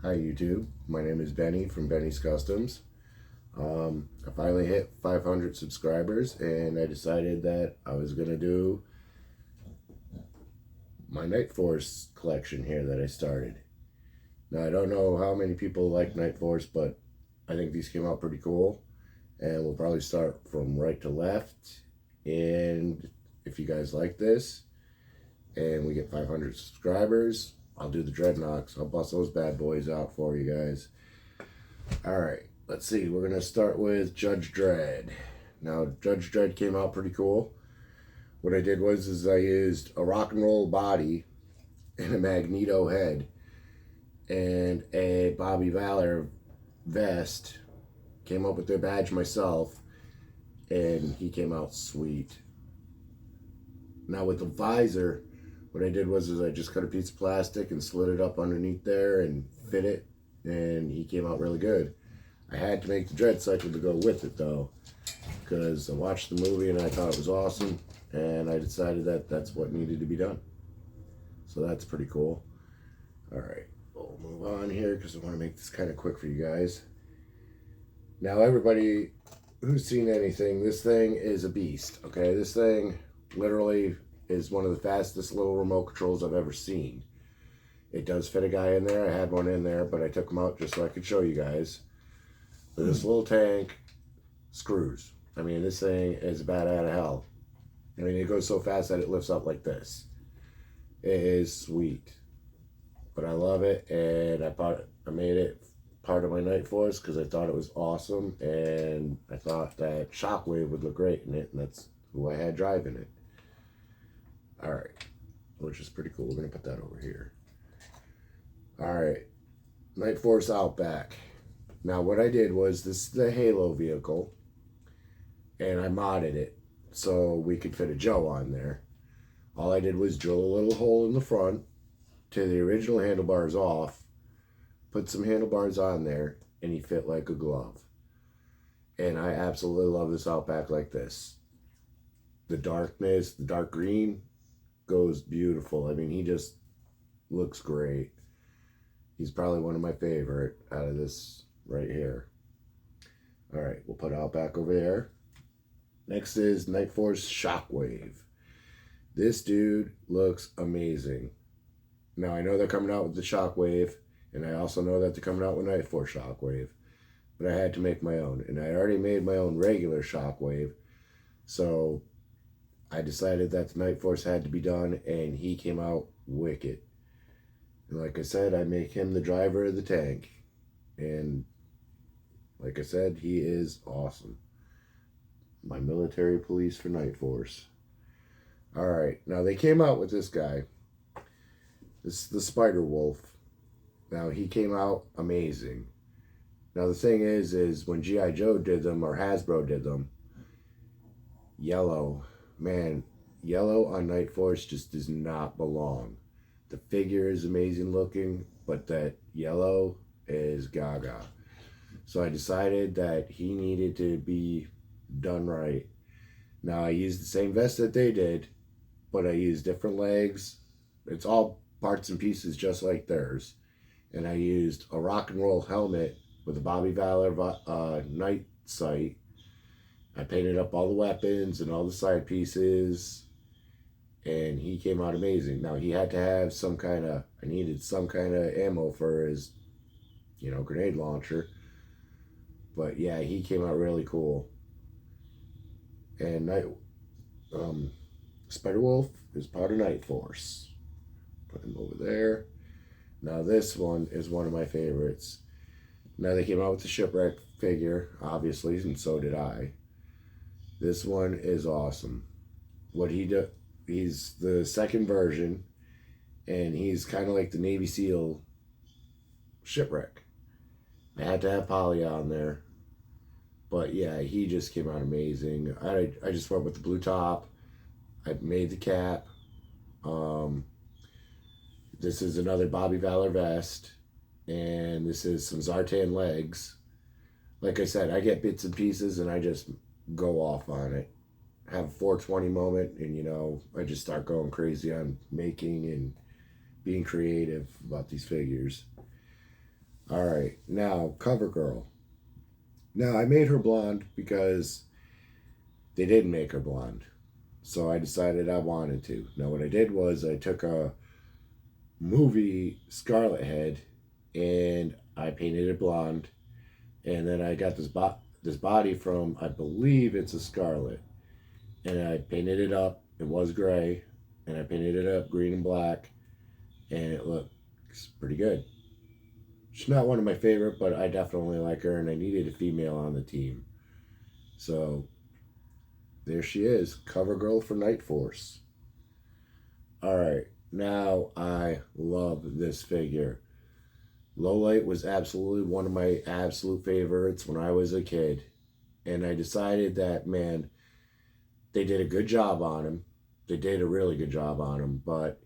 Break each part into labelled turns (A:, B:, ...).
A: Hi YouTube, my name is Benny from Benny's Customs. I finally hit 500 subscribers and I decided that I was going to do my Night Force collection here that I started. Now I don't know how many people like Night Force, but I think these came out pretty cool. And we'll probably start from right to left. And if you guys like this and we get 500 subscribers, I'll do the Dreadnoughts. I'll bust those bad boys out for you guys. Alright, let's see. We're going to start with Judge Dredd. Now, Judge Dredd came out pretty cool. What I did was I used a rock and roll body and a Magneto head and a Bobby Valor vest. Came up with their badge myself, and he came out sweet. Now with the visor, what I did was I just cut a piece of plastic and slid it up underneath there and fit it, and he came out really good. I had to make the Dredd cycle to go with it though, because I watched the movie and I thought it was awesome, and I decided that that's what needed to be done. So that's pretty cool. Alright, we'll move on here because I want to make this kind of quick for you guys. Now everybody who's seen anything, this thing is a beast, okay? This thing literally is one of the fastest little remote controls I've ever seen. It does fit a guy in there. I had one in there, but I took them out just so I could show you guys. But this little tank screws. I mean, this thing is a bat out of hell. I mean, it goes so fast that it lifts up like this. It is sweet. But I love it, and I made it part of my Night Force because I thought it was awesome, and I thought that Shockwave would look great in it, and that's who I had driving it. Alright, which is pretty cool. We're going to put that over here. Alright, Night Force Outback. Now what I did was, this is the Halo vehicle, and I modded it so we could fit a Joe on there. All I did was drill a little hole in the front, tear the original handlebars off, put some handlebars on there, and he fit like a glove. And I absolutely love this Outback like this. The darkness, the dark green goes beautiful. I mean, he just looks great. He's probably one of my favorite out of this right here. All right, we'll put Outback over there. Next is Night Force Shockwave. This dude looks amazing. Now, I know they're coming out with the Shockwave, and I also know that they're coming out with Night Force Shockwave. But I had to make my own. And I already made my own regular Shockwave. So I decided that the Night Force had to be done, and he came out wicked. And like I said, I make him the driver of the tank. And like I said, he is awesome. My military police for Night Force. Alright, now they came out with this guy. This is the Spider Wolf. Now, he came out amazing. Now, the thing is when G.I. Joe did them, or Hasbro did them, yellow, man, yellow on Night Force just does not belong. The figure is amazing looking, but that yellow is gaga. So I decided that he needed to be done right. Now, I used the same vest that they did, but I used different legs. It's all parts and pieces just like theirs. And I used a rock and roll helmet with a Bobby Valor night sight. I painted up all the weapons and all the side pieces, and he came out amazing. Now, he had to have some kind of, I needed some kind of ammo for his, grenade launcher. But yeah, he came out really cool. And Spider Wolf is part of Night Force. Put him over there. Now this one is one of my favorites. Now they came out with the Shipwreck figure, obviously, and so did I. This one is awesome. What he do? He's the second version, and he's kind of like the Navy SEAL Shipwreck. I had to have Polly on there, but yeah, he just came out amazing. I just went with the blue top. I made the cap. This is another Bobby Valor vest, and this is some Zartan legs. Like I said, I get bits and pieces, and I just go off on it. Have a 420 moment, and I just start going crazy on making and being creative about these figures. Alright, now CoverGirl. Now I made her blonde because they didn't make her blonde. So I decided I wanted to. Now what I did was I took a movie Scarlet Head and I painted it blonde. And then I got this body from, I believe it's a Scarlet. And I painted it up. It was gray. And I painted it up green and black. And it looks pretty good. She's not one of my favorite, but I definitely like her, and I needed a female on the team. So there she is, CoverGirl for Night Force. Alright, now I love this figure. Lowlight was absolutely one of my absolute favorites when I was a kid. And I decided that, man, they did a good job on him. They did a really good job on him, but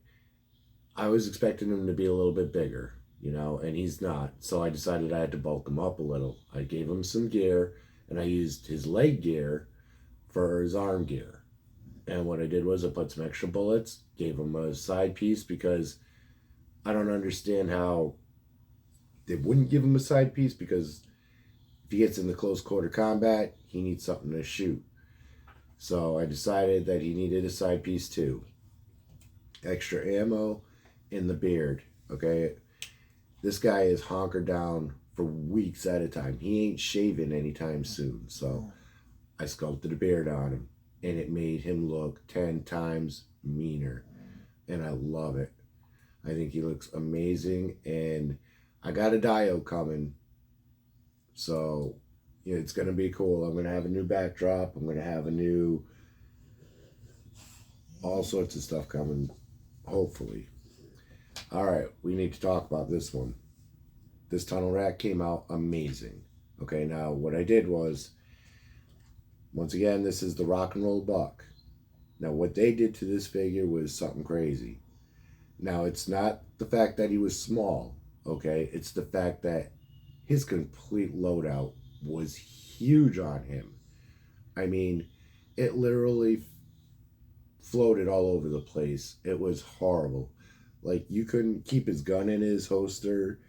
A: I was expecting him to be a little bit bigger, you know, and he's not. So I decided I had to bulk him up a little. I gave him some gear, and I used his leg gear for his arm gear. And what I did was I put some extra bullets, gave him a side piece because I don't understand how they wouldn't give him a side piece, because if he gets into close quarter combat, he needs something to shoot. So I decided that he needed a side piece too. Extra ammo in the beard, okay? This guy is honkered down for weeks at a time. He ain't shaving anytime soon. So I sculpted a beard on him, and it made him look 10 times meaner. And I love it. I think he looks amazing, and I got a dio coming. So yeah, it's going to be cool. I'm going to have a new backdrop. I'm going to have a new, all sorts of stuff coming, hopefully. All right, we need to talk about this one. This tunnel rat came out amazing. Okay, now what I did was, once again, this is the rock and roll buck. Now what they did to this figure was something crazy. Now it's not the fact that he was small, okay? It's the fact that his complete loadout was huge on him. I mean, it literally floated all over the place. It was horrible. Like, you couldn't keep his gun in his holster,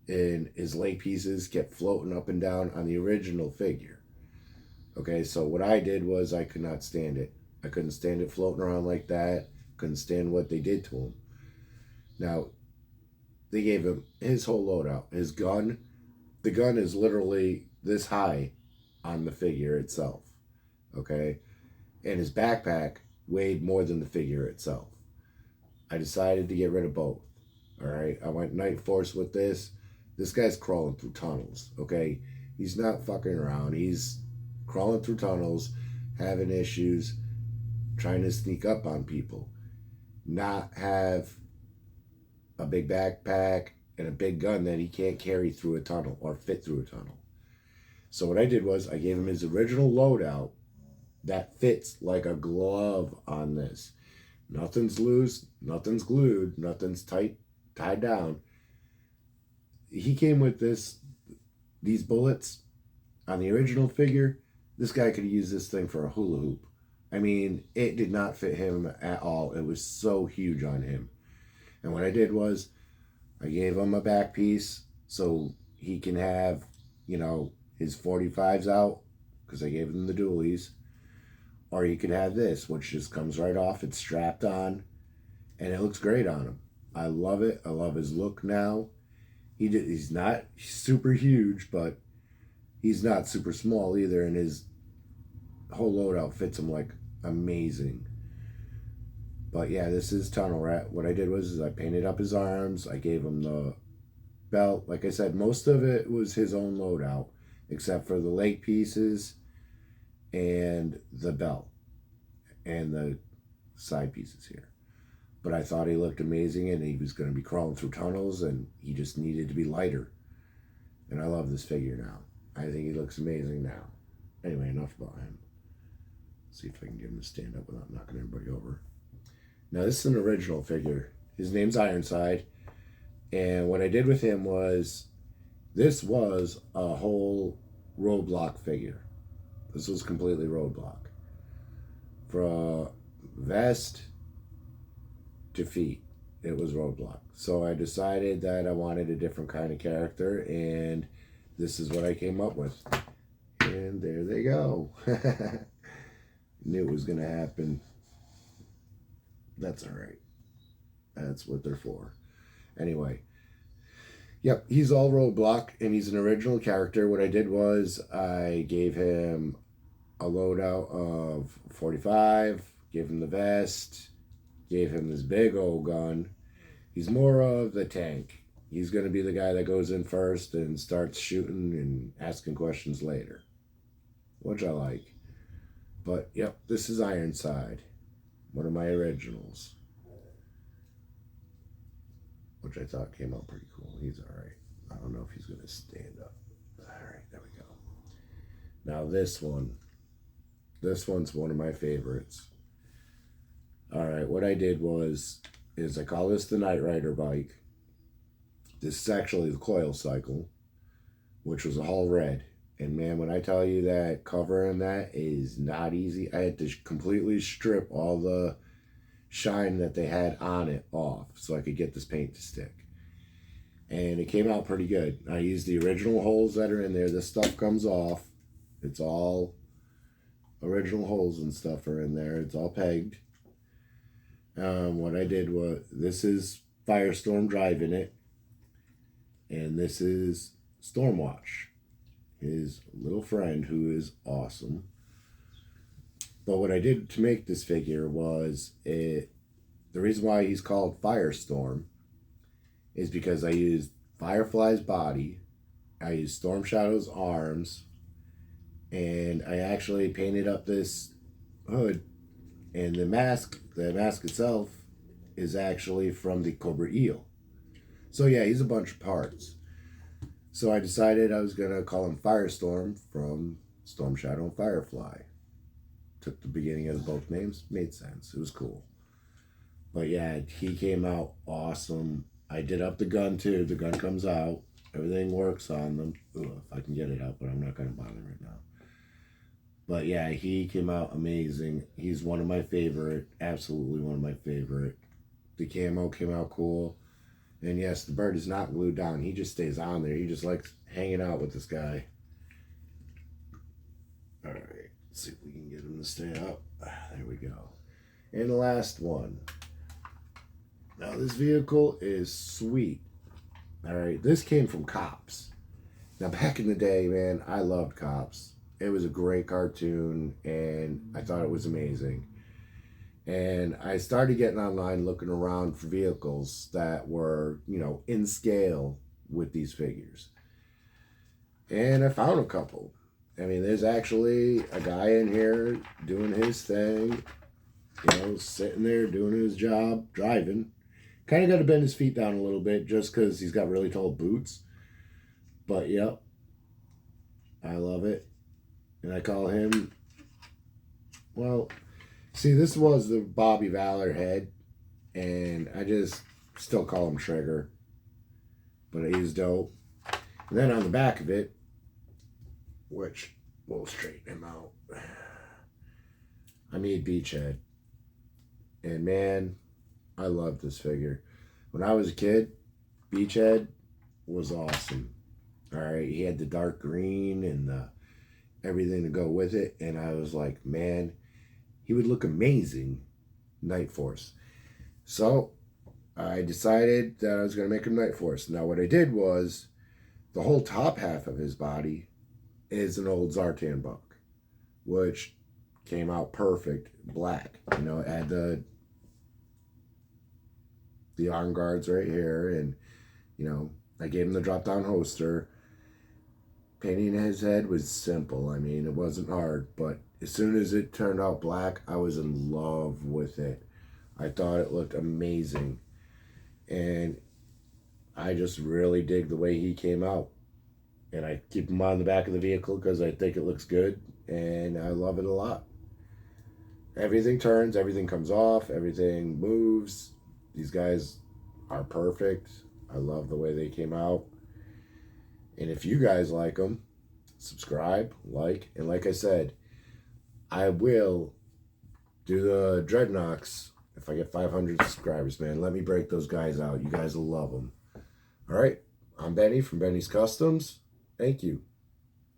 A: and his leg pieces kept floating up and down on the original figure. Okay, so what I did was I could not stand it. I couldn't stand it floating around like that. Couldn't stand what they did to him. Now, they gave him his whole loadout. His gun, the gun is literally this high on the figure itself. Okay? And his backpack weighed more than the figure itself. I decided to get rid of both. Alright? I went Night Force with this. This guy's crawling through tunnels. Okay? He's not fucking around. He's crawling through tunnels, having issues, trying to sneak up on people. Not have a big backpack and a big gun that he can't carry through a tunnel or fit through a tunnel. So what I did was I gave him his original loadout that fits like a glove on this. Nothing's loose, nothing's glued, nothing's tied down. He came with these bullets on the original figure. This guy could use this thing for a hula hoop. I mean, it did not fit him at all. It was so huge on him. And what I did was I gave him a back piece so he can have, you know, his 45s out, because I gave him the dualies. Or you could have this, which just comes right off. It's strapped on, and it looks great on him. I love it. I love his look now. He's not super huge, but he's not super small either, and his whole loadout fits him like amazing. But yeah, this is Tunnel Rat. What I did was I painted up his arms. I gave him the belt. Like I said, most of it was his own loadout, except for the leg pieces and the belt and the side pieces here. But I thought he looked amazing, and he was going to be crawling through tunnels, and he just needed to be lighter. And I love this figure now. I think he looks amazing now. Anyway, enough about him. Let's see if I can get him to stand up without knocking everybody over. Now, this is an original figure. His name's Ironside. And what I did with him was, this was a whole roadblock figure. This was completely roadblock. From vest to feet. it was Roadblock. So I decided that I wanted a different kind of character, and this is what I came up with. And there they go. Knew it was going to happen. That's all right. That's what they're for. Anyway, yep, he's all Roadblock, and he's an original character. What I did was I gave him a loadout of 45, gave him the vest, gave him this big old gun. He's more of the tank. He's going to be the guy that goes in first and starts shooting and asking questions later, which I like. But, yep, this is Ironside, one of my originals, which I thought came out pretty cool. He's all right. I don't know if he's going to stand up. All right, there we go. Now this one's one of my favorites. All right, what I did is I call this the Night Rider bike. This is actually the coil cycle, which was all red. And man, when I tell you that covering that is not easy, I had to completely strip all the shine that they had on it off so I could get this paint to stick. And it came out pretty good. I used the original holes that are in there. This stuff comes off. It's all original holes and stuff are in there. It's all pegged. What I did was, this is Firestorm driving it. And this is Stormwatch, his little friend, who is awesome. But what I did to make this figure was, the reason why he's called Firestorm is because I used Firefly's body, I used Storm Shadow's arms, and I actually painted up this hood. And the mask itself is actually from the Cobra Eel. So yeah, he's a bunch of parts. So I decided I was going to call him Firestorm from Storm Shadow and Firefly. Took the beginning of both names, made sense. It was cool. But yeah, he came out awesome. I did up the gun too. The gun comes out. Everything works on them. Ugh, if I can get it out, but I'm not going to bother right now. But yeah, he came out amazing. He's one of my favorite. Absolutely one of my favorite. The camo came out cool. And yes, the bird is not glued down. He just stays on there. He just likes hanging out with this guy. All right. Let's see if we can get him to stay up. There we go. And the last one. Now, this vehicle is sweet. All right. This came from Cops. Now, back in the day, man, I loved Cops. It was a great cartoon, and I thought it was amazing. And I started getting online looking around for vehicles that were, in scale with these figures. And I found a couple. I mean, there's actually a guy in here doing his thing, sitting there doing his job, driving. Kind of got to bend his feet down a little bit just because he's got really tall boots. But, yep, I love it. And I call him, well, see, this was the Bobby Valor head, and I just still call him Trigger, but he's dope. And then on the back of it, which we'll straighten him out, I made Beachhead. And man, I love this figure. When I was a kid, Beachhead was awesome. All right, he had the dark green and everything to go with it, and I was like, man, he would look amazing Night Force. So I decided that I was going to make him Night Force. Now what I did was, the whole top half of his body is an old Zartan buck, which came out perfect, black. It had the arm guards right here, and I gave him the drop down holster. Painting his head was simple. I mean, it wasn't hard, but as soon as it turned out black, I was in love with it. I thought it looked amazing. And I just really dig the way he came out. And I keep him on the back of the vehicle because I think it looks good, and I love it a lot. Everything turns, everything comes off, everything moves. These guys are perfect. I love the way they came out. And if you guys like them, subscribe, like, and like I said, I will do the Dreadnoks. If I get 500 subscribers, man. Let me break those guys out. You guys will love them. All right. I'm Benny from Benny's Customs. Thank you.